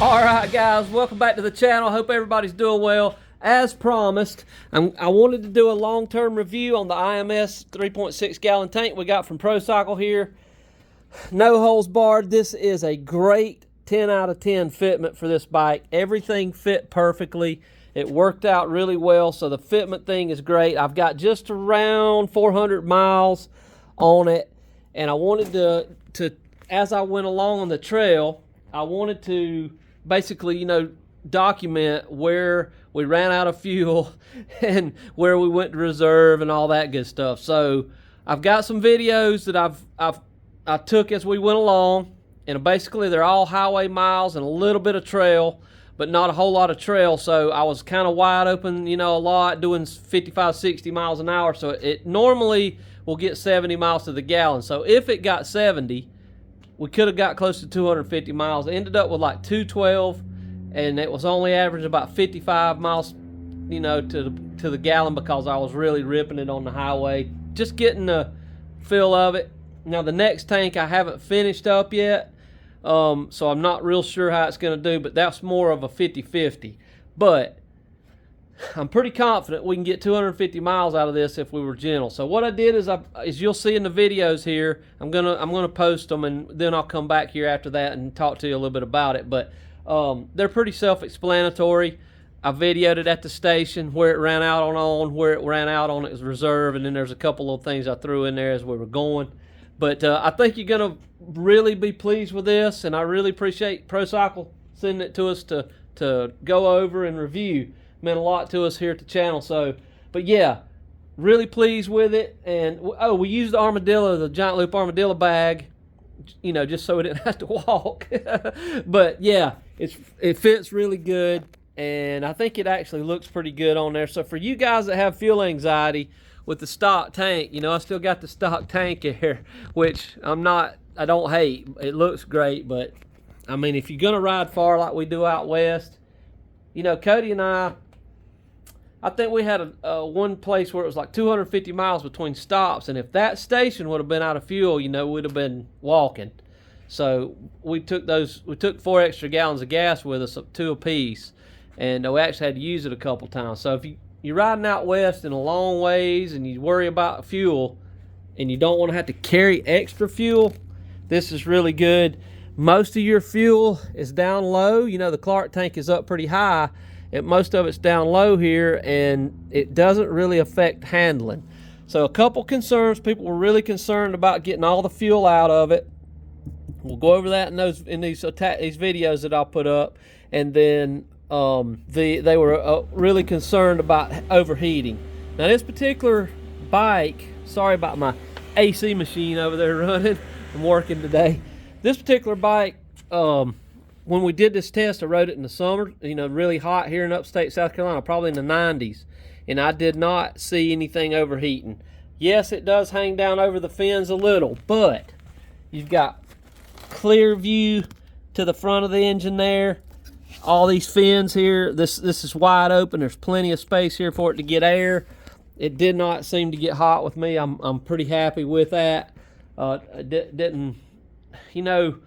Alright guys, welcome back to the channel. Hope everybody's doing well. As promised, I wanted to do a long-term review on the IMS 3.6 gallon tank we got from Procycle here. No holes barred. This is a great 10 out of 10 fitment for this bike. Everything fit perfectly. It worked out really well, so the fitment thing is great. I've got just around 400 miles on it, and I wanted to as I went along on the trail, I wanted to basically, you know, document where we ran out of fuel and where we went to reserve and all that good stuff. So I've got some videos that I took as we went along, and basically they're all highway miles and a little bit of trail, but not a whole lot of trail. So I was kind of wide open, you know, a lot, doing 55, 60 miles an hour. So it normally will get 70 miles to the gallon. So if it got 70, we could have got close to 250 miles. It ended up with like 212, and it was only averaging about 55 miles, you know, to the gallon, because I was really ripping it on the highway, just getting the feel of it. Now the next tank I haven't finished up yet, so I'm not real sure how it's going to do, but that's more of a 50-50. But I'm pretty confident we can get 250 miles out of this if we were gentle. So what I did is, as you'll see in the videos here, I'm gonna post them, and then I'll come back here after that and talk to you a little bit about it. But they're pretty self-explanatory. I videoed it at the station, where it ran out on, where it ran out on its reserve, and then there's a couple of things I threw in there as we were going. But I think you're gonna really be pleased with this, and I really appreciate Procycle sending it to us to go over and review. Meant a lot to us here at the channel. So, but yeah, really pleased with it. And oh, we used the armadillo, the giant loop armadillo bag, you know, just so we didn't have to walk. But yeah, it fits really good, and I think it actually looks pretty good on there. So for you guys that have fuel anxiety with the stock tank, you know, I still got the stock tank here, which I don't hate. It looks great, but I mean, if you're gonna ride far like we do out west, you know, Cody and I think we had one place where it was like 250 miles between stops, and if that station would have been out of fuel, you know, we'd have been walking. So we took 4 extra gallons of gas with us, 2 apiece, and we actually had to use it a couple times. So if you're riding out west in a long ways and you worry about fuel and you don't want to have to carry extra fuel, this is really good. Most of your fuel is down low. You know, the Clark tank is up pretty high, and most of it's down low here, and it doesn't really affect handling. So a couple concerns. People were really concerned about getting all the fuel out of it. We'll go over that in these videos that I'll put up. And then they were really concerned about overheating. Now this particular bike, sorry about my AC machine over there running, I'm working today. This particular bike, when we did this test, I rode it in the summer, you know, really hot here in upstate South Carolina, probably in the 90s, and I did not see anything overheating. Yes, it does hang down over the fins a little, but you've got clear view to the front of the engine there. All these fins here, this is wide open. There's plenty of space here for it to get air. It did not seem to get hot with me. I'm pretty happy with that. Didn't, you know,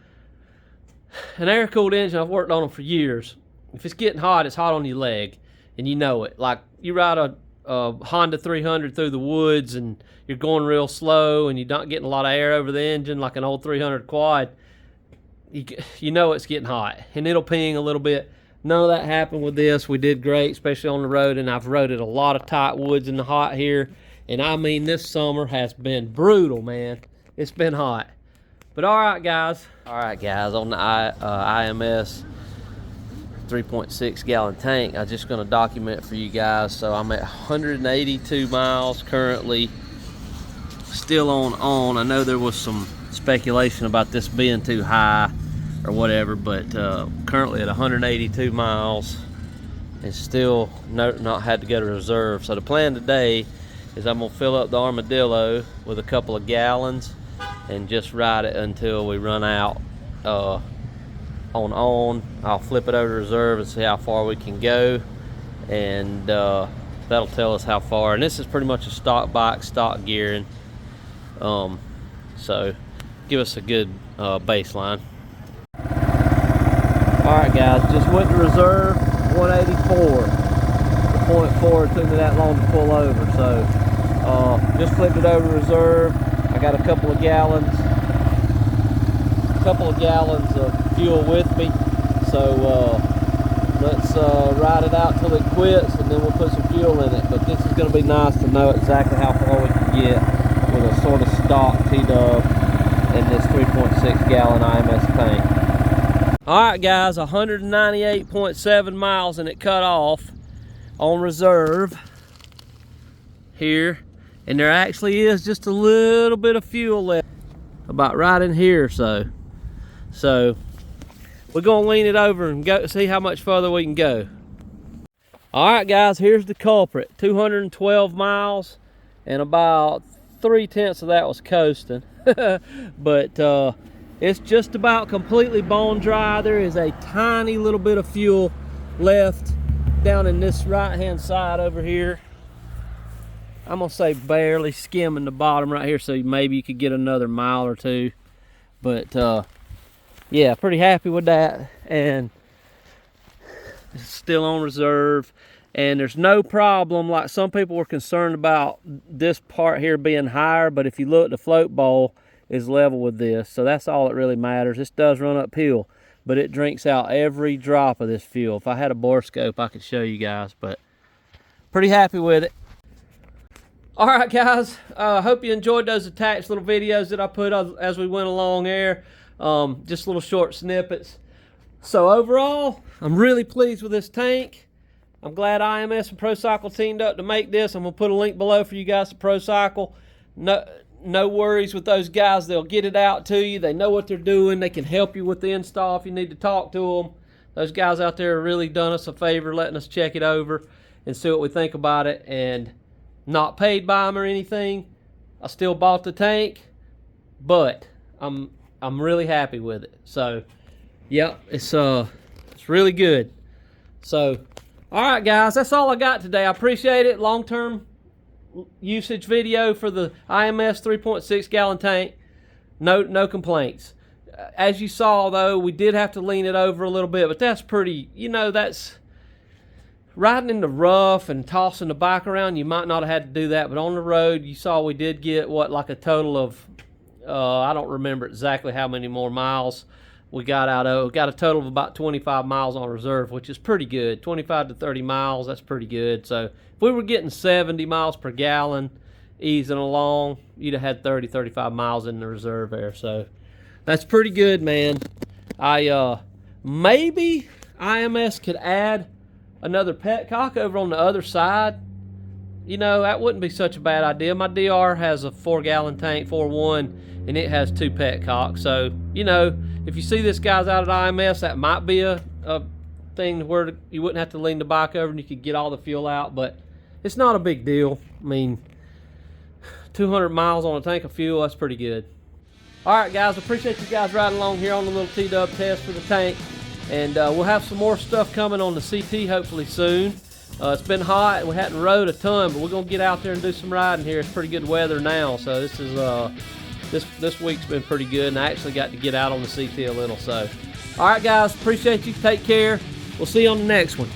an air-cooled engine, I've worked on them for years. If it's getting hot, it's hot on your leg, and you know it. Like, you ride a Honda 300 through the woods, and you're going real slow, and you're not getting a lot of air over the engine like an old 300 quad, you know it's getting hot, and it'll ping a little bit. None of that happened with this. We did great, especially on the road, and I've rode it a lot of tight woods in the hot here, and I mean, this summer has been brutal, man. It's been hot. But all right, guys, on the IMS 3.6 gallon tank, I'm just going to document for you guys. So I'm at 182 miles currently, still on. I know there was some speculation about this being too high or whatever, but currently at 182 miles and still not had to go to reserve. So the plan today is I'm going to fill up the armadillo with a couple of gallons and just ride it until we run out on. I'll flip it over to reserve and see how far we can go, and that'll tell us how far. And this is pretty much a stock bike, stock gearing, so give us a good baseline. Alright guys, just went to reserve, 184. The point forward took me that long to pull over, so just flipped it over to reserve. I got a couple of gallons of fuel with me, so let's ride it out till it quits, and then we'll put some fuel in it. But this is going to be nice to know exactly how far we can get with a sort of stock T-Dub in this 3.6 gallon IMS tank. Alright guys, 198.7 miles and it cut off on reserve here, and there actually is just a little bit of fuel left, about right in here. So we're gonna lean it over and go see how much further we can go. Alright guys, here's the culprit. 212 miles, and about 3/10 of that was coasting. But it's just about completely bone dry. There is a tiny little bit of fuel left down in this right hand side over here. I'm gonna say barely skimming the bottom right here, so maybe you could get another mile or two. But yeah, pretty happy with that, and it's still on reserve, and there's no problem. Like some people were concerned about this part here being higher, but if you look, the float bowl is level with this, so that's all that really matters. This does run uphill, but it drinks out every drop of this fuel. If I had a bore scope, I could show you guys, but pretty happy with it. All right guys, hope you enjoyed those attached little videos that I put as we went along there. Just little short snippets. So overall, I'm really pleased with this tank. I'm glad IMS and Procycle teamed up to make this. I'm gonna put a link below for you guys to Procycle. No worries with those guys. They'll get it out to you. They know what they're doing. They can help you with the install if you need to talk to them. Those guys out there have really done us a favor, letting us check it over and see what we think about it. And not paid by them or anything. I still bought the tank, but I'm really happy with it. So yep, it's really good. So all right guys, that's all I got today. I appreciate it. Long-term usage video for the IMS 3.6 gallon tank. No complaints. As you saw though, we did have to lean it over a little bit, but that's pretty, you know, that's riding in the rough and tossing the bike around. You might not have had to do that, but on the road, you saw we did get what, like a total of I don't remember exactly how many more miles we got out of. We got a total of about 25 miles on reserve, which is pretty good. 25 to 30 miles, that's pretty good. So if we were getting 70 miles per gallon easing along, you'd have had 30, 35 miles in the reserve there. So that's pretty good, man. Maybe IMS could add another petcock over on the other side. You know, that wouldn't be such a bad idea. My DR has a 4-gallon tank, 4.1, and it has 2 petcocks. So, you know, if you see this guy's out at IMS, that might be a thing where you wouldn't have to lean the bike over and you could get all the fuel out, but it's not a big deal. I mean, 200 miles on a tank of fuel, that's pretty good. All right, guys, appreciate you guys riding along here on the little T-Dub test for the tank. And we'll have some more stuff coming on the CT hopefully soon. It's been hot and we hadn't rode a ton, but we're gonna get out there and do some riding here. It's pretty good weather now, so this is this week's been pretty good, and I actually got to get out on the CT a little. So all right guys, appreciate you. Take care. We'll see you on the next one.